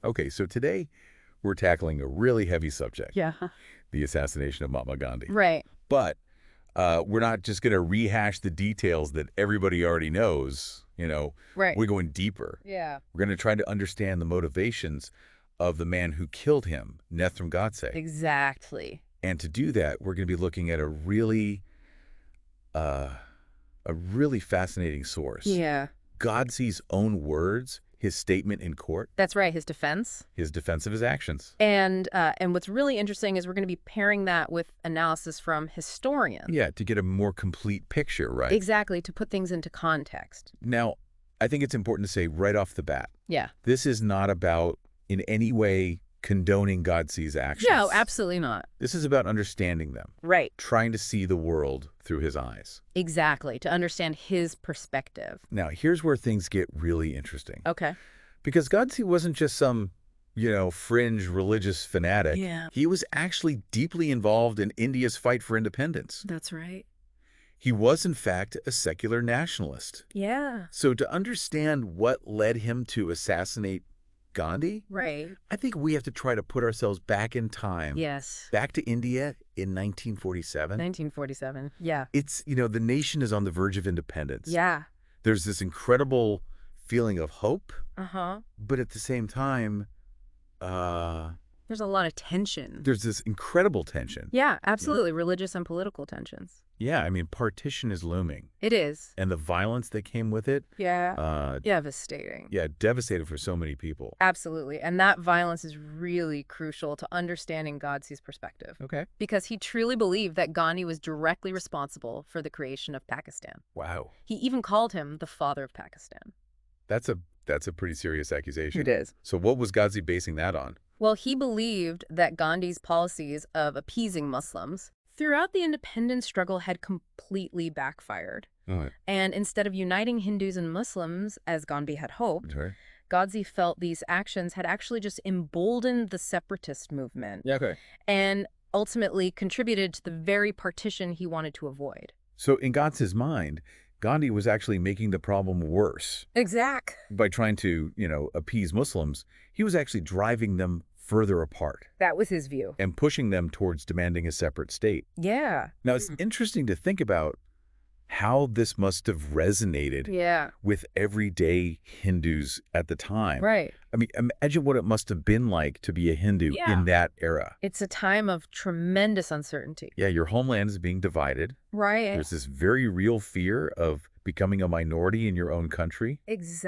Okay, so today we're tackling a really heavy subject, Yeah. the assassination of Mahatma Gandhi. Right. But we're not just going to rehash the details that everybody already knows. Right. We're going deeper. Yeah. We're going to try to understand the motivations of the man who killed him, Nathuram Godse. Exactly. And to do that, we're going to be looking at uh, a really fascinating source. Yeah. Godse's own words, his statement in court, That's right. His defense. his defense of his actions. And what's really interesting is we're going to be pairing that with analysis from historians. Yeah, to get a more complete picture, right? Exactly. To put things into context. Now, I think it's important to say right off the bat, Yeah. this is not about in any way condoning Godse's actions. No, absolutely not. This is about understanding them, Right. trying to see the world through his eyes. Exactly. To understand his perspective. Now, here's where things get really interesting. Okay. Because Godse wasn't just some, fringe religious fanatic. Yeah. He was actually deeply involved in India's fight for independence. That's right. He was, in fact, a secular nationalist. Yeah. So to understand what led him to assassinate Gandhi, Right. I think we have to try to put ourselves back in time. Yes. Back to India in 1947. 1947. Yeah. It's, the nation is on the verge of independence. Yeah. There's this incredible feeling of hope, Uh-huh. but at the same time, There's a lot of tension. there's this incredible tension. Yeah, absolutely. Religious and political tensions. Yeah, I mean, partition is looming. It is. And the violence that came with it, Yeah. Devastating. yeah, devastated for so many people. Absolutely. And that violence is really crucial to understanding Godse's perspective. Okay. Because he truly believed that Gandhi was directly responsible for the creation of Pakistan. Wow. He even called him the father of Pakistan. That's a pretty serious accusation. It is. So what was Godse basing that on? Well, he believed that Gandhi's policies of appeasing Muslims throughout the independence struggle had completely backfired. All right. And instead of uniting Hindus and Muslims, as Gandhi had hoped, Godse felt these actions had actually just emboldened the separatist movement. Yeah, okay. And ultimately contributed to the very partition he wanted to avoid. So in Godse's mind, Gandhi was actually making the problem worse. Exact. By trying to, appease Muslims, he was actually driving them further apart That was his view. and pushing them towards demanding a separate state. Yeah. Now, it's interesting to think about how this must have resonated Yeah. with everyday Hindus at the time. Right. I mean, imagine what it must have been like to be a Hindu Yeah. in that era. It's a time of tremendous uncertainty. Yeah, your homeland is being divided. Right. There's this very real fear of becoming a minority in your own country.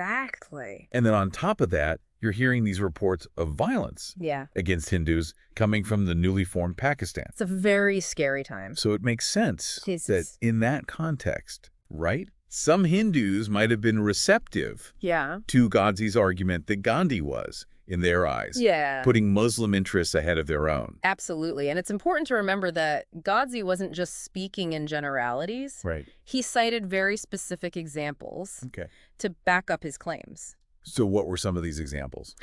Exactly. And then on top of that, you're hearing these reports of violence Yeah. against Hindus coming from the newly formed Pakistan. It's a very scary time. So it makes sense It is. that in that context, right, some Hindus might have been receptive Yeah. to Godse's argument that Gandhi was, in their eyes, Yeah. putting Muslim interests ahead of their own. Absolutely. And it's important to remember that Godse wasn't just speaking in generalities. Right. He cited very specific examples Okay. to back up his claims. So what were some of these examples?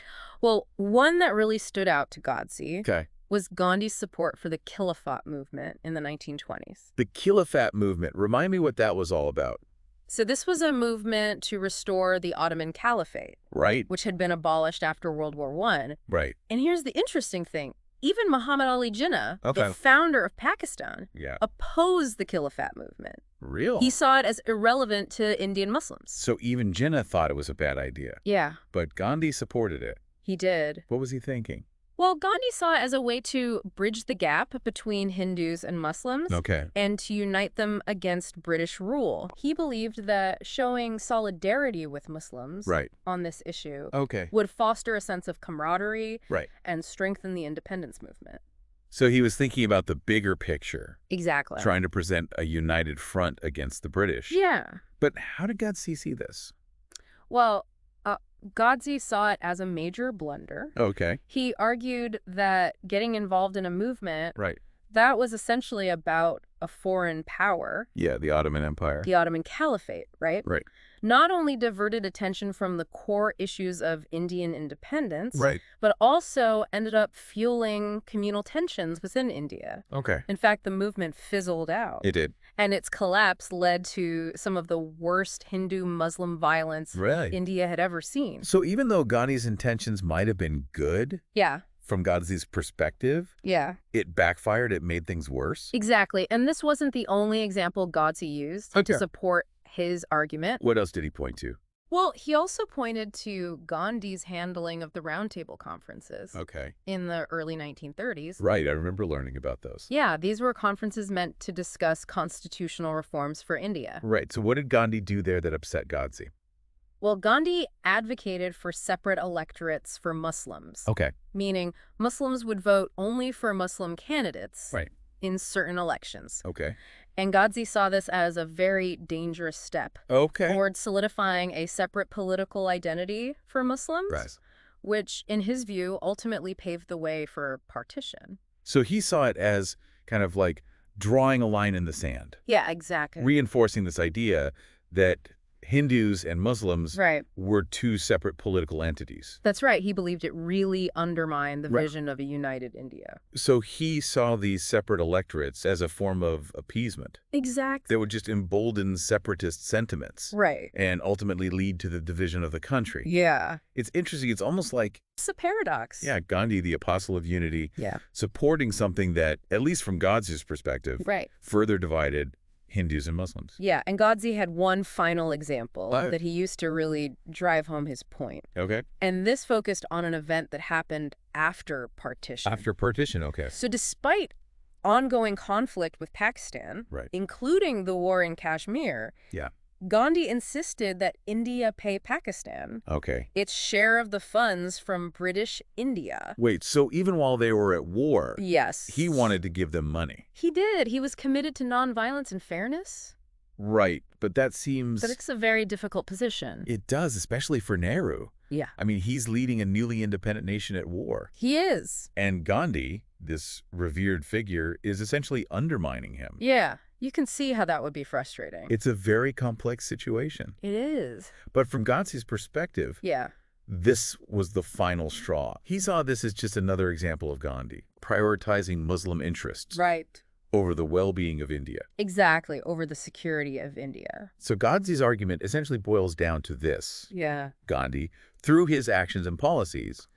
Well, one that really stood out to Godse Okay. was Gandhi's support for the Khilafat movement in the 1920s. The Khilafat movement. Remind me what that was all about. So this was a movement to restore the Ottoman Caliphate, Right. which had been abolished after World War I. Right. And here's the interesting thing. Even Muhammad Ali Jinnah, Okay. the founder of Pakistan, Yeah. opposed the Khilafat movement. Real. He saw it as irrelevant to Indian Muslims. So even Jinnah thought it was a bad idea, Yeah, but Gandhi supported it. he did. What was he thinking? Well, Gandhi saw it as a way to bridge the gap between Hindus and Muslims Okay. and to unite them against British rule. He believed that showing solidarity with Muslims Right. on this issue Okay. would foster a sense of camaraderie Right. and strengthen the independence movement. So he was thinking about the bigger picture, Exactly. trying to present a united front against the British. Yeah. But how did Godse see this? Well, Godse saw it as a major blunder. Okay. He argued that getting involved in a movement Right. that was essentially about a foreign power. Yeah, the Ottoman Empire. The Ottoman Caliphate, right? Right. Not only diverted attention from the core issues of Indian independence, Right. but also ended up fueling communal tensions within India. Okay. In fact, the movement fizzled out. It did. And its collapse led to some of the worst Hindu-Muslim violence India had ever seen. So even though Gandhi's intentions might have been good, yeah, from Gandhi's perspective, it backfired, it made things worse? Exactly. And this wasn't the only example Godse used to support his argument. What else did he point to? Well, he also pointed to Gandhi's handling of the Round Table conferences in the early 1930s. Right, I remember learning about those. Yeah, these were conferences meant to discuss constitutional reforms for India. Right, so what did Gandhi do there that upset Godse? Well, Gandhi advocated for separate electorates for Muslims. Meaning Muslims would vote only for Muslim candidates in certain elections. And Godse saw this as a very dangerous step towards solidifying a separate political identity for Muslims, which, in his view, ultimately paved the way for partition. So he saw it as kind of like drawing a line in the sand. Yeah, exactly. Reinforcing this idea that Hindus and Muslims were two separate political entities. That's right. He believed it really undermined the vision of a united India. So he saw these separate electorates as a form of appeasement. Exactly. That would just embolden separatist sentiments. And ultimately lead to the division of the country. Yeah. It's interesting. It's almost like... It's a paradox. Yeah, Gandhi, the apostle of unity, supporting something that, at least from Godse's perspective, further divided Hindus and Muslims. Yeah, and Godse had one final example that he used to really drive home his point. And this focused on an event that happened after partition. After partition, So despite ongoing conflict with Pakistan, including the war in Kashmir, Gandhi insisted that India pay Pakistan its share of the funds from British India. Wait, so even while they were at war, he wanted to give them money? He did. He was committed to nonviolence and fairness. Right, but that seems... But it's a very difficult position. It does, especially for Nehru. Yeah. I mean, he's leading a newly independent nation at war. He is. And Gandhi, this revered figure, is essentially undermining him. Yeah. You can see how that would be frustrating. It's a very complex situation. It is. But from Godse's perspective, this was the final straw. He saw this as just another example of Gandhi, prioritizing Muslim interests over the well-being of India. Exactly, over the security of India. So Godse's argument essentially boils down to this. Gandhi, through his actions and policies,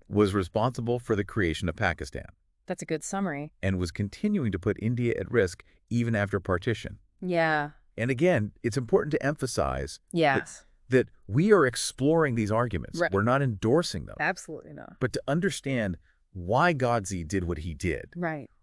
was responsible for the creation of Pakistan. That's a good summary. And was continuing to put India at risk even after partition. Yeah. And again, it's important to emphasize that we are exploring these arguments. We're not endorsing them. Absolutely not. But to understand why Godse did what he did,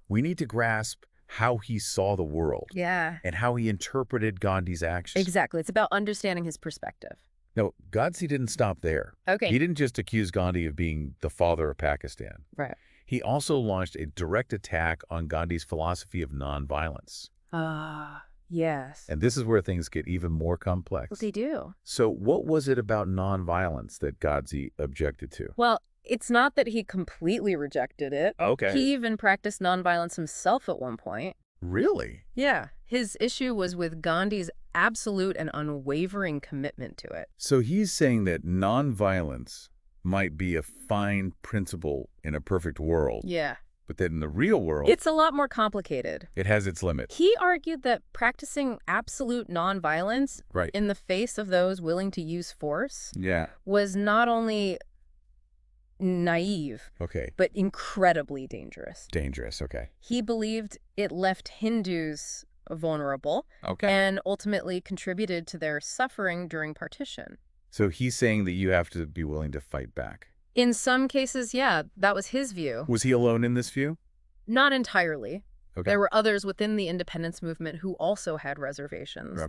we need to grasp how he saw the world. And how he interpreted Gandhi's actions. Exactly. It's about understanding his perspective. No, Godse didn't stop there. He didn't just accuse Gandhi of being the father of Pakistan. He also launched a direct attack on Gandhi's philosophy of nonviolence. Yes. And this is where things get even more complex. Well, they do. So what was it about nonviolence that Godse objected to? Well, it's not that he completely rejected it. He even practiced nonviolence himself at one point. Really? Yeah. His issue was with Gandhi's absolute and unwavering commitment to it. So he's saying that nonviolence might be a fine principle in a perfect world. But that in the real world... It's a lot more complicated. It has its limits. He argued that practicing absolute nonviolence in the face of those willing to use force was not only naive, but incredibly dangerous. He believed it left Hindus vulnerable and ultimately contributed to their suffering during partition. So he's saying that you have to be willing to fight back. In some cases, yeah, that was his view. Was he alone in this view? Not entirely. There were others within the independence movement who also had reservations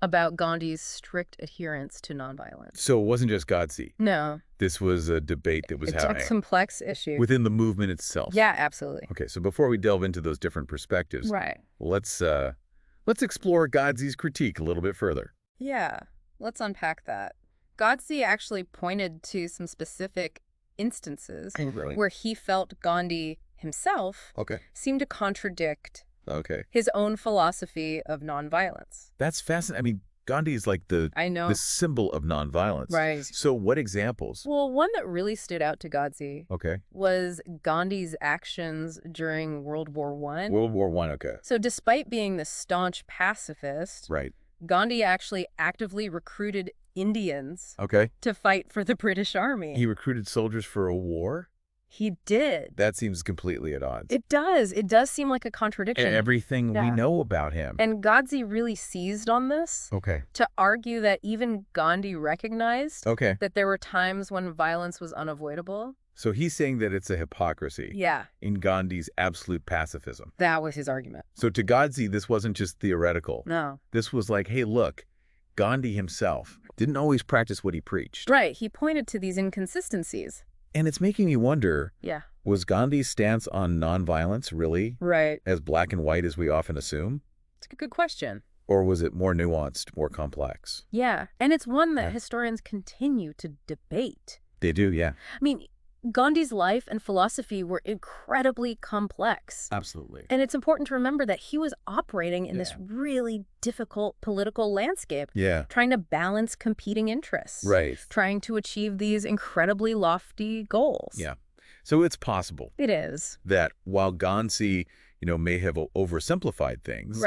about Gandhi's strict adherence to nonviolence. So it wasn't just Godse. No. This was a debate that was happening. It's a complex issue. Within the movement itself. Yeah, absolutely. Okay, so before we delve into those different perspectives, let's explore Godse's critique a little bit further. Yeah, let's unpack that. Godse actually pointed to some specific instances where he felt Gandhi himself seemed to contradict his own philosophy of nonviolence. That's fascinating. I mean, Gandhi is like the symbol of nonviolence. Right. So what examples? Well, one that really stood out to Godse was Gandhi's actions during World War I. World War I, So despite being the staunch pacifist, Gandhi actually actively recruited Indians to fight for the British Army. He recruited soldiers for a war? He did. That seems completely at odds. It does. It does seem like a contradiction. Everything we know about him. And Godse really seized on this to argue that even Gandhi recognized that there were times when violence was unavoidable. So he's saying that it's a hypocrisy in Gandhi's absolute pacifism. That was his argument. So to Godse, this wasn't just theoretical. No. This was like, hey, look, Gandhi himself didn't always practice what he preached. Right. He pointed to these inconsistencies. And it's making me wonder, was Gandhi's stance on nonviolence really as black and white as we often assume? It's a good question. Or was it more nuanced, more complex? Yeah, and it's one that historians continue to debate. They do, yeah. I mean, Gandhi's life and philosophy were incredibly complex. Absolutely. And it's important to remember that he was operating in this really difficult political landscape, trying to balance competing interests, trying to achieve these incredibly lofty goals. Yeah. So it's possible. It is. That while Godse, may have oversimplified things,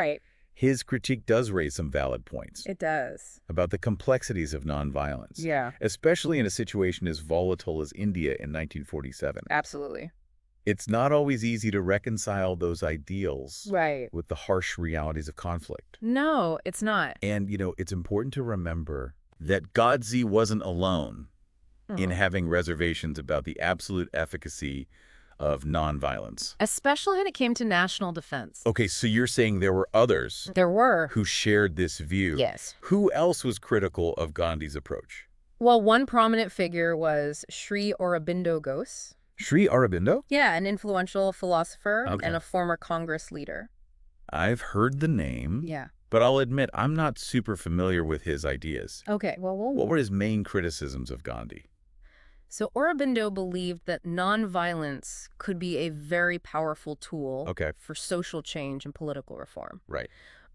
his critique does raise some valid points. It does. About the complexities of nonviolence. Yeah. Especially in a situation as volatile as India in 1947. Absolutely. It's not always easy to reconcile those ideals with the harsh realities of conflict. No, it's not. And, it's important to remember that Godse wasn't alone in having reservations about the absolute efficacy of nonviolence. Especially when it came to national defense. Okay, so you're saying there were others who shared this view. Yes. Who else was critical of Gandhi's approach? Well, one prominent figure was Sri Aurobindo Ghose. Sri Aurobindo? Yeah, an influential philosopher and a former Congress leader. I've heard the name. Yeah. But I'll admit, I'm not super familiar with his ideas. Okay, well... What were his main criticisms of Gandhi? So Aurobindo believed that nonviolence could be a very powerful tool for social change and political reform. Right.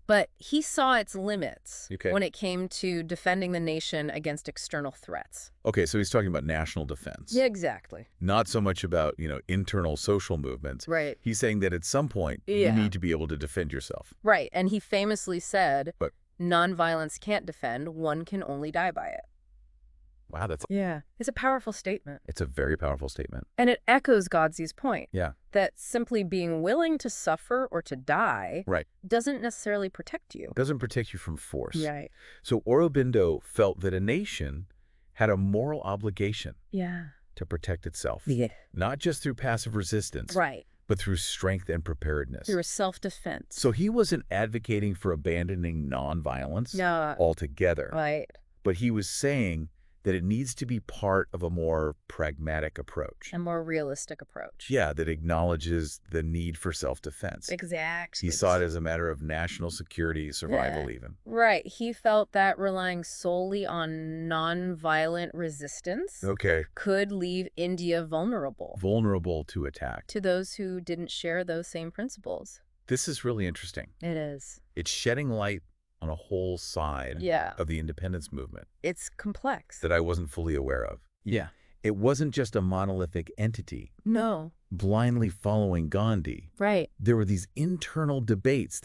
But he saw its limits when it came to defending the nation against external threats. Okay, so he's talking about national defense. Yeah, exactly. Not so much about, internal social movements. Right. He's saying that at some point, you need to be able to defend yourself. Right, and he famously said, nonviolence can't defend, one can only die by it. Wow, that's... Yeah, it's a powerful statement. It's a very powerful statement. And it echoes Godse's point. Yeah. That simply being willing to suffer or to die doesn't necessarily protect you. Doesn't protect you from force. Right. So Aurobindo felt that a nation had a moral obligation to protect itself. Yeah. Not just through passive resistance. Right. But through strength and preparedness. Through self-defense. So he wasn't advocating for abandoning nonviolence altogether. Right. But he was saying that it needs to be part of a more pragmatic approach. A more realistic approach. Yeah, that acknowledges the need for self-defense. Exactly. He saw it as a matter of national security, survival even. Right. He felt that relying solely on non-violent resistance could leave India vulnerable. Vulnerable to attack. To those who didn't share those same principles. This is really interesting. It is. It's shedding light on a whole side of the independence movement. It's complex. That I wasn't fully aware of. Yeah. It wasn't just a monolithic entity. No. Blindly following Gandhi. Right. There were these internal debates.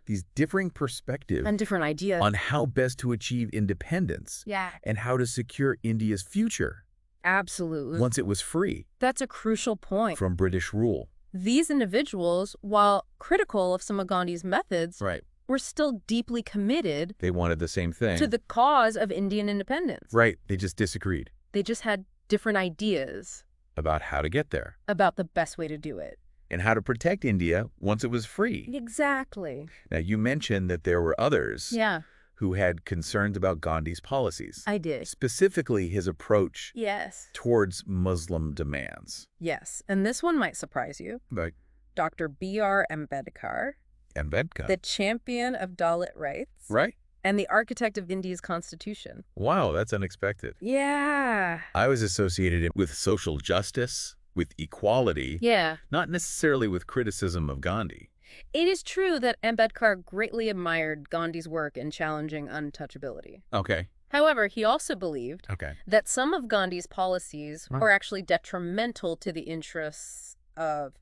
These differing perspectives. And different ideas. On how best to achieve independence. Yeah. And how to secure India's future. Absolutely. Once it was free. That's a crucial point. From British rule. These individuals, while critical of some of Gandhi's methods, were still deeply committed. They wanted the same thing. To the cause of Indian independence. Right. They just disagreed. They just had different ideas. About how to get there. About the best way to do it. And how to protect India once it was free. Exactly. Now, you mentioned that there were others who had concerns about Gandhi's policies. I did. Specifically, his approach towards Muslim demands. Yes. And this one might surprise you. Right. Dr. B.R. Ambedkar. The champion of Dalit rights. Right. And the architect of India's constitution. Wow, that's unexpected. Yeah. I was associated with social justice with equality, Yeah. not necessarily with criticism of Gandhi. It is true that Ambedkar greatly admired Gandhi's work in challenging untouchability. Okay. However, he also believed Okay. that some of Gandhi's policies are actually detrimental to the interests of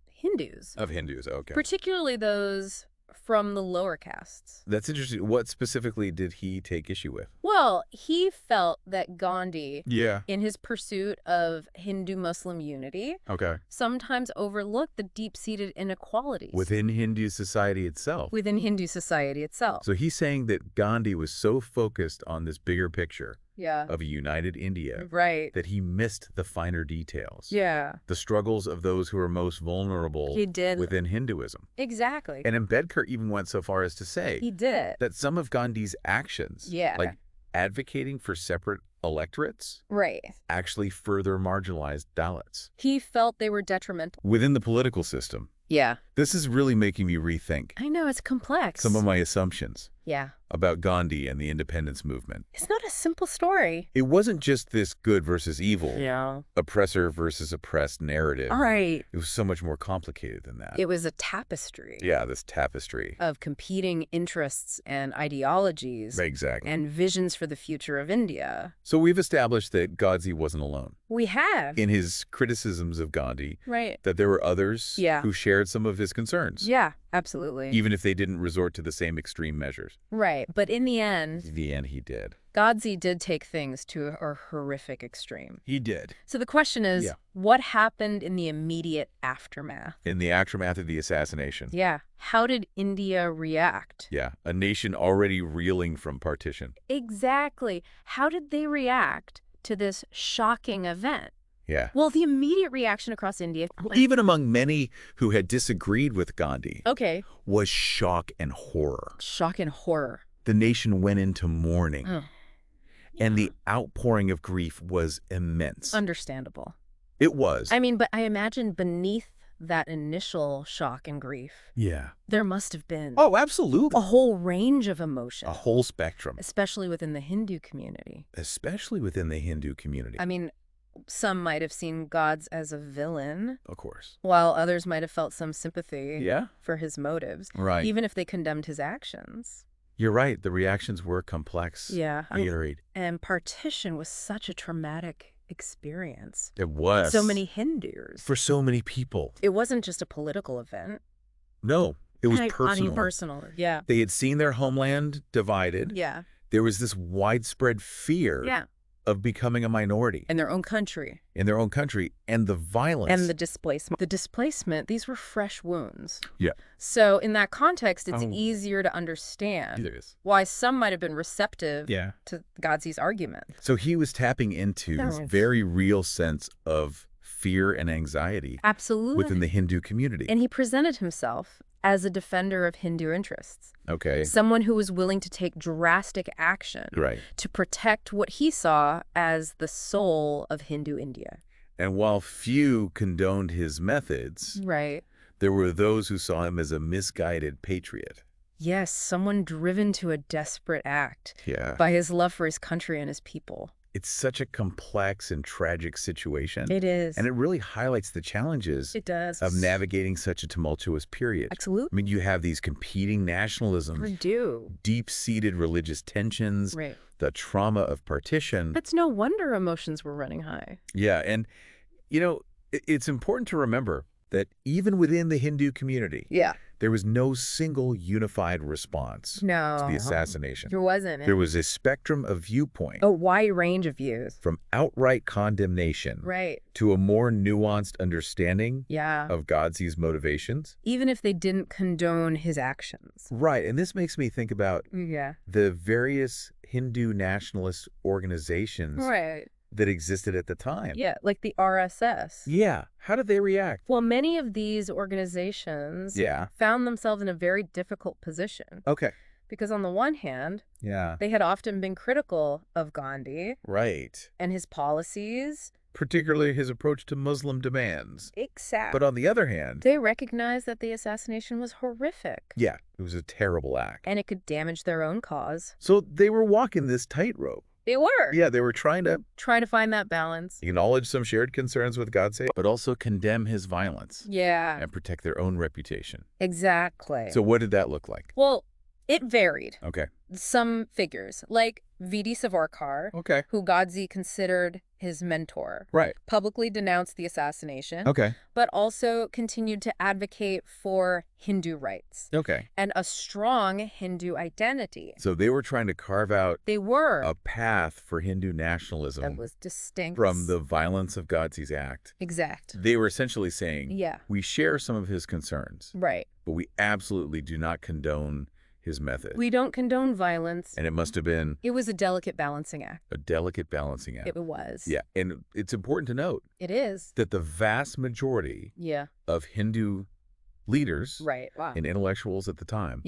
Hindus. Of Hindus, okay. Particularly those from the lower castes. That's interesting. What specifically did he take issue with? Well, he felt that Gandhi, Yeah. in his pursuit of Hindu-Muslim unity, Okay. sometimes overlooked the deep-seated inequalities Within Hindu society itself. within Hindu society itself. So he's saying that Gandhi was so focused on this bigger picture Yeah. of a united India Right. that he missed the finer details. Yeah. The struggles of those who are most vulnerable He did. within Hinduism. Exactly. And Ambedkar even went so far as to say He did. that some of Gandhi's actions, Yeah. like advocating for separate electorates, Right. actually further marginalized Dalits He felt they were detrimental. within the political system. Yeah. This is really making me rethink I know, it's complex. some of my assumptions Yeah. about Gandhi and the independence movement. It's not a simple story. It wasn't just this good versus evil, Yeah. oppressor versus oppressed narrative. All right. It was so much more complicated than that. It was a tapestry. Yeah, this tapestry. Of competing interests and ideologies. Exactly. And visions for the future of India. So we've established that Godse wasn't alone We have. in his criticisms of Gandhi, Right. that there were others Yeah. who shared some of his concerns, Yeah, absolutely. even if they didn't resort to the same extreme measures. Right. But in the end, In the end, he did. Godse did take things to a horrific extreme. He did. So the question is, Yeah. what happened in the immediate aftermath? In the aftermath of the assassination. Yeah. How did India react? Yeah, a nation already reeling from partition. Exactly. How did they react to this shocking event? Yeah. Well, the immediate reaction across India... Even among many who had disagreed with Gandhi, Okay. was shock and horror. Shock and horror. The nation went into mourning, Oh. and the outpouring of grief was immense. Understandable. It was. I mean, but I imagine beneath that initial shock and grief, Yeah. there must have been Oh, absolutely. a whole range of emotion. A whole spectrum. Especially within the Hindu community. Especially within the Hindu community. I mean, some might have seen gods as a villain, Of course. while others might have felt some sympathy Yeah. for his motives, Right. even if they condemned his actions. You're right. The reactions were complex. Yeah. Agreed. And partition was such a traumatic experience. It was. So many Hindus. For so many people. It wasn't just a political event. No, it was I personal. mean, personal. Yeah. They had seen their homeland divided. Yeah. There was this widespread fear Yeah. of becoming a minority In their own country. in their own country, and the violence. And the displacement. The displacement, these were fresh wounds. Yeah. So in that context, it's Oh. easier to understand It is. why some might have been receptive Yeah. to Godse's argument. So he was tapping into this Yes. very real sense of fear and anxiety Absolutely. within the Hindu community. And he presented himself as a defender of Hindu interests. Okay. Someone who was willing to take drastic action Right. to protect what he saw as the soul of Hindu India. And while few condoned his methods, Right. there were those who saw him as a misguided patriot. Yes, someone driven to a desperate act Yeah. by his love for his country and his people. It's such a complex and tragic situation. It is. And it really highlights the challenges It does. of navigating such a tumultuous period. I Absolutely. mean, you have these competing We nationalisms, do. deep-seated religious tensions, Right. the trauma of partition. It's no wonder emotions were running high. Yeah, and, you know, it's important to remember that even within the Hindu community, Yeah. there was no single unified response to No. the assassination. There wasn't. There was a spectrum of viewpoint A wide range of views. from outright condemnation Right. to a more nuanced understanding Yeah. of Godse's motivations. Even if they didn't condone his actions. Right, and this makes me think about Yeah. the various Hindu nationalist organizations Right. that existed at the time. Yeah, like the RSS. Yeah, how did they react? Well, many of these organizations Yeah, found themselves in a very difficult position. okay. Because on the one hand, Yeah, they had often been critical of Gandhi right. and his policies. Particularly his approach to Muslim demands. Exactly. But on the other hand, They recognized that the assassination was horrific. yeah, it was a terrible act. And it could damage their own cause. So they were walking this tightrope They were. Yeah, they were trying to find that balance. Acknowledge some shared concerns with Godse, but also condemn his violence. Yeah. And protect their own reputation. Exactly. So what did that look like? Well, it varied. Okay. Some figures, like V.D. Savarkar, who Godse considered his mentor, publicly denounced the assassination, but also continued to advocate for Hindu rights and a strong Hindu identity. So they were trying to carve out a path for Hindu nationalism that was distinct from the violence of Godse's act. Exact. They were essentially saying, we share some of his concerns, but we absolutely do not condone his method. We don't condone violence. And it must have been... It was a delicate balancing act. A delicate balancing act. It was. Yeah, and it's important to note... It is. ...that the vast majority of Hindu leaders and intellectuals at the time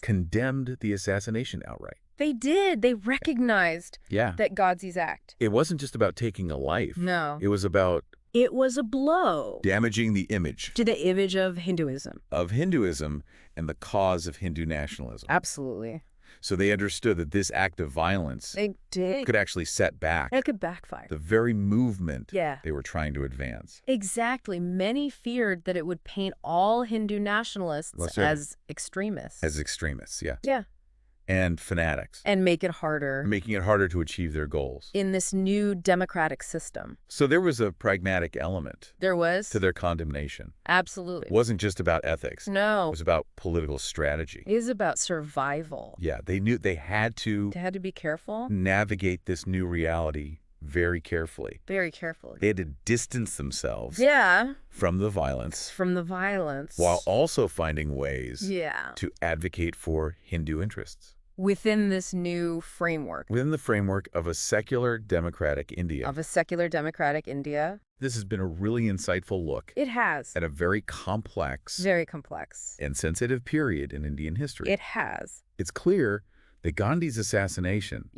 condemned the assassination outright. They did. They recognized that Godse's act. It wasn't just about taking a life. No. It was about... It was a blow. Damaging the image. To the image of Hinduism. Of Hinduism and the cause of Hindu nationalism. Absolutely. So they understood that this act of violence could actually set back. It could backfire. The very movement they were trying to advance. Exactly. Many feared that it would paint all Hindu nationalists as extremists. As extremists, yeah. Yeah. And fanatics. And make it harder. Making it harder to achieve their goals. In this new democratic system. So there was a pragmatic element. There was. To their condemnation. Absolutely. It wasn't just about ethics. No. It was about political strategy. It was about survival. Yeah, they knew they had to... They had to be careful. Navigate this new reality very carefully. Very carefully. They had to distance themselves from the violence. From the violence. While also finding ways to advocate for Hindu interests. Within this new framework. Within the framework of a secular democratic India. Of a secular democratic India. This has been a really insightful look. It has. At a very complex. Very complex. And sensitive period in Indian history. It has. It's clear that Gandhi's assassination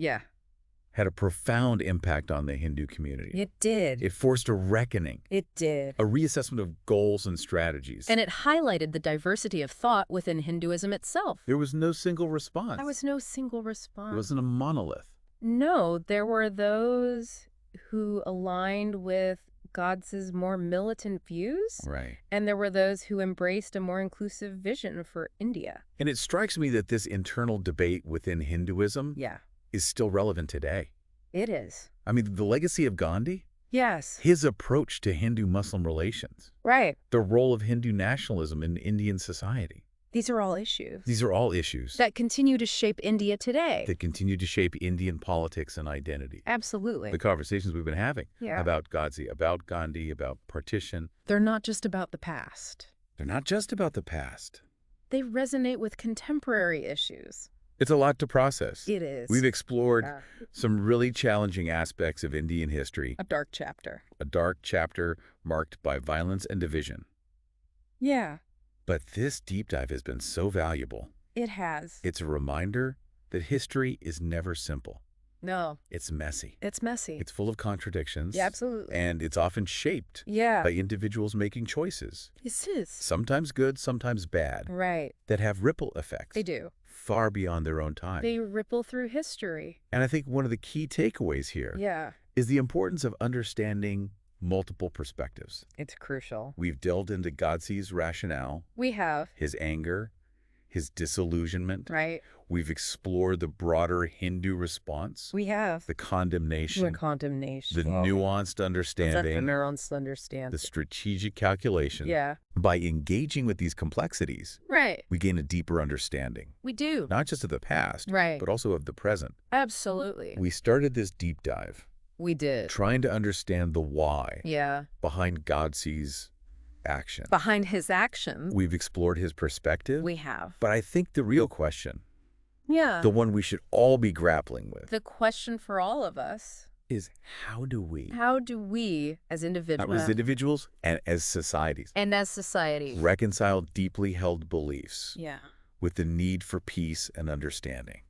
had a profound impact on the Hindu community. It did. It forced a reckoning. It did. A reassessment of goals and strategies. And it highlighted the diversity of thought within Hinduism itself. There was no single response. There was no single response. It wasn't a monolith. No, there were those who aligned with Godse's more militant views. Right. And there were those who embraced a more inclusive vision for India. And it strikes me that this internal debate within Hinduism is still relevant today. It is. I mean, the legacy of Gandhi? Yes. His approach to Hindu-Muslim relations. Right. The role of Hindu nationalism in Indian society. These are all issues. These are all issues. That continue to shape India today. That continue to shape Indian politics and identity. Absolutely. The conversations we've been having about Godse, about Gandhi, about partition. They're not just about the past. They're not just about the past. They resonate with contemporary issues. It's a lot to process. It is. We've explored some really challenging aspects of Indian history. A dark chapter. A dark chapter marked by violence and division. Yeah. But this deep dive has been so valuable. It has. It's a reminder that history is never simple. No. It's messy. It's messy. It's full of contradictions. Yeah, absolutely. And it's often shaped by individuals making choices. This is. Sometimes good, sometimes bad. Right. That have ripple effects. They do. Far beyond their own time. They ripple through history. And I think one of the key takeaways here is the importance of understanding multiple perspectives. It's crucial. We've delved into Godse's rationale. We have. His anger, his disillusionment. Right. We've explored the broader Hindu response. We have. The condemnation. The condemnation. The nuanced understanding. The nuanced understanding. The strategic calculation. Yeah. By engaging with these complexities, we gain a deeper understanding. We do. Not just of the past, but also of the present. Absolutely. We started this deep dive. We did. Trying to understand the why behind Godse's action. Behind his actions. We've explored his perspective. We have. But I think the real question, the one we should all be grappling with, the question for all of us, is how do we as individuals and as societies reconcile deeply held beliefs with the need for peace and understanding?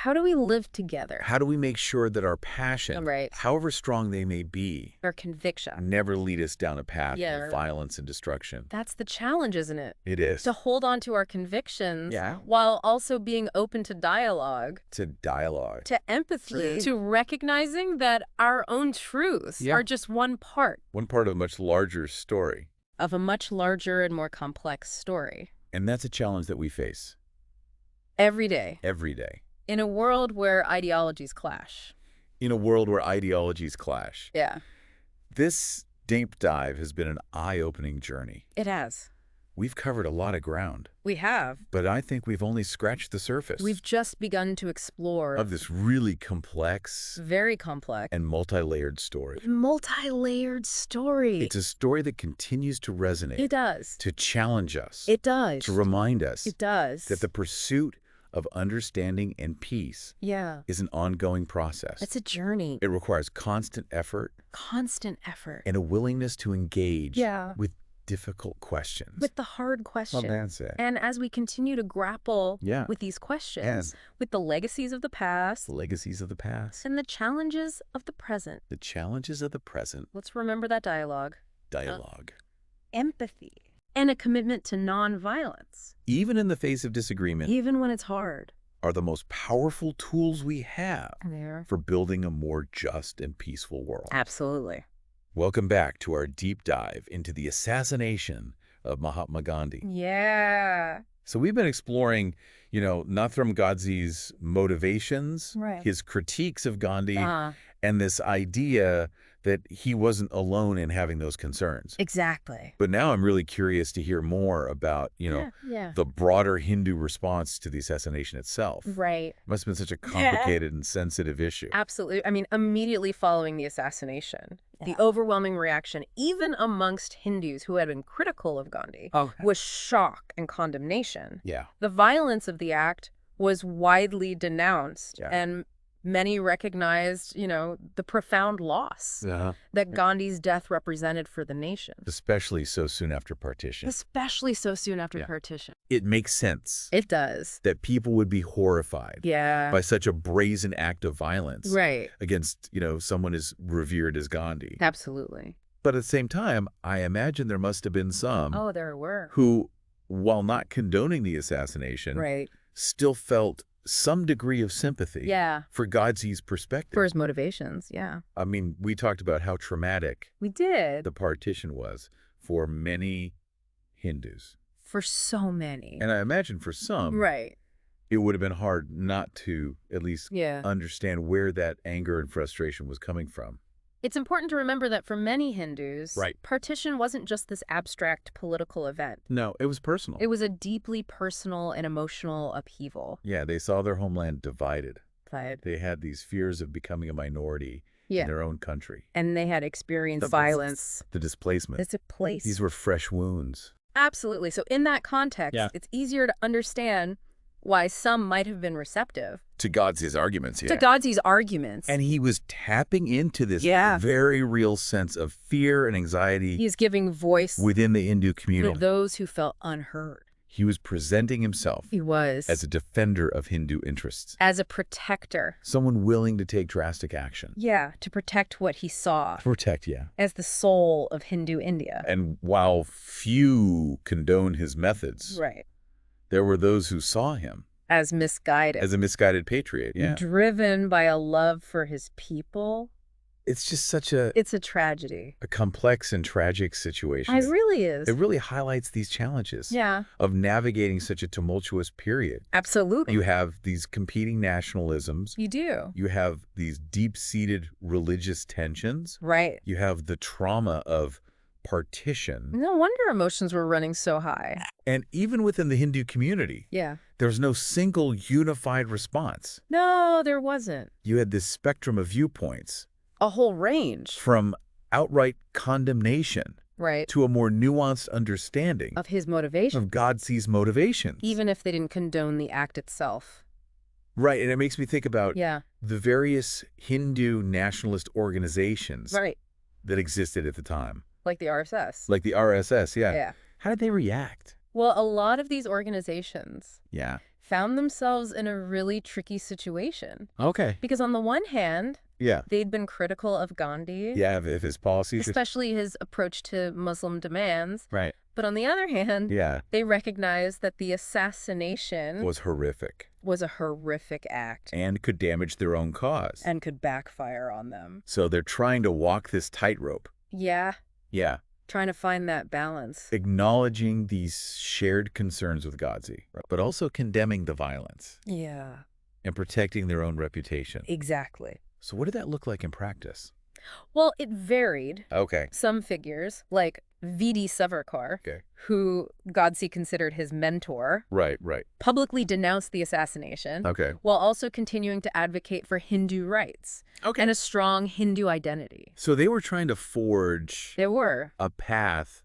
how do we live together? How do we make sure that our passion, Right. however strong they may be, Our conviction. never lead us down a path of violence and destruction? That's the challenge, isn't it? It is. To hold on to our convictions while also being open to dialogue. To dialogue. To empathy. To recognizing that our own truths are just one part. One part of a much larger story. Of a much larger and more complex story. And that's a challenge that we face. Every day. Every day. In a world where ideologies clash. In a world where ideologies clash. Yeah. This deep dive has been an eye-opening journey. It has. We've covered a lot of ground. We have. But I think we've only scratched the surface. We've just begun to explore. Of this really complex. Very complex. And multi-layered story. Multi-layered story. It's a story that continues to resonate. It does. To challenge us. It does. To remind us. It does. That the pursuit of understanding and peace is an ongoing process. It's a journey. It requires constant effort. Constant effort. And a willingness to engage with difficult questions. With the hard questions. Well, that's it. And as we continue to grapple with these questions, with the legacies of the past. The legacies of the past. And the challenges of the present. The challenges of the present. Let's remember that dialogue. Dialogue. Empathy. And a commitment to nonviolence. Even in the face of disagreement. Even when it's hard. Are the most powerful tools we have for building a more just and peaceful world. Absolutely. Welcome back to our deep dive into the assassination of Mahatma Gandhi. Yeah. So we've been exploring, Nathuram Godse's motivations, his critiques of Gandhi, and this idea that he wasn't alone in having those concerns. Exactly. But now I'm really curious to hear more about, the broader Hindu response to the assassination itself. Right. It must have been such a complicated and sensitive issue. Absolutely. I mean, immediately following the assassination, the overwhelming reaction, even amongst Hindus who had been critical of Gandhi, was shock and condemnation. Yeah. The violence of the act was widely denounced, and many recognized, the profound loss that Gandhi's death represented for the nation. Especially so soon after partition. Especially so soon after partition. It makes sense. It does. That people would be horrified by such a brazen act of violence against, someone as revered as Gandhi. Absolutely. But at the same time, I imagine there must have been some there were. Who, while not condoning the assassination, still felt some degree of sympathy for Godse's perspective. For his motivations, I mean, we talked about how traumatic the partition was for many Hindus. For so many. And I imagine for some, it would have been hard not to at least understand where that anger and frustration was coming from. It's important to remember that for many Hindus, partition wasn't just this abstract political event. No, it was personal. It was a deeply personal and emotional upheaval. Yeah, they saw their homeland divided. They had these fears of becoming a minority in their own country. And they had experienced violence. The displacement. These were fresh wounds. Absolutely. So in that context, it's easier to understand why some might have been receptive. To Godse's arguments, To Godse's arguments. And he was tapping into this very real sense of fear and anxiety. He was giving voice within the Hindu community. To those who felt unheard. He was presenting himself. He was. As a defender of Hindu interests. As a protector. Someone willing to take drastic action. Yeah, to protect what he saw. Protect, As the soul of Hindu India. And while few condone his methods. There were those who saw him as misguided. As a misguided patriot, Driven by a love for his people. It's just such a... It's a tragedy. A complex and tragic situation. It really is. It really highlights these challenges. Of navigating such a tumultuous period. Absolutely. You have these competing nationalisms. You do. You have these deep-seated religious tensions. You have the trauma of partition. No wonder emotions were running so high. And even within the Hindu community, there's no single unified response. No, there wasn't. You had this spectrum of viewpoints. A whole range. From outright condemnation to a more nuanced understanding of his motivation. Of Godse's motivations. Even if they didn't condone the act itself. Right, and it makes me think about the various Hindu nationalist organizations that existed at the time. Like the RSS. Like the RSS, How did they react? Well, a lot of these organizations found themselves in a really tricky situation. Okay. Because on the one hand, yeah, they'd been critical of Gandhi. Yeah, if his policies... Especially his approach to Muslim demands. Right. But on the other hand, yeah, they recognized that the assassination was horrific. Was a horrific act. And could damage their own cause. And could backfire on them. So they're trying to walk this tightrope. Yeah. Yeah. Trying to find that balance. Acknowledging these shared concerns with Godse, but also condemning the violence. Yeah. And protecting their own reputation. Exactly. So what did that look like in practice? Well, it varied. Okay. Some figures, like V.D. Savarkar, who Godse considered his mentor, right, publicly denounced the assassination, while also continuing to advocate for Hindu rights and a strong Hindu identity. So they were trying to forge a path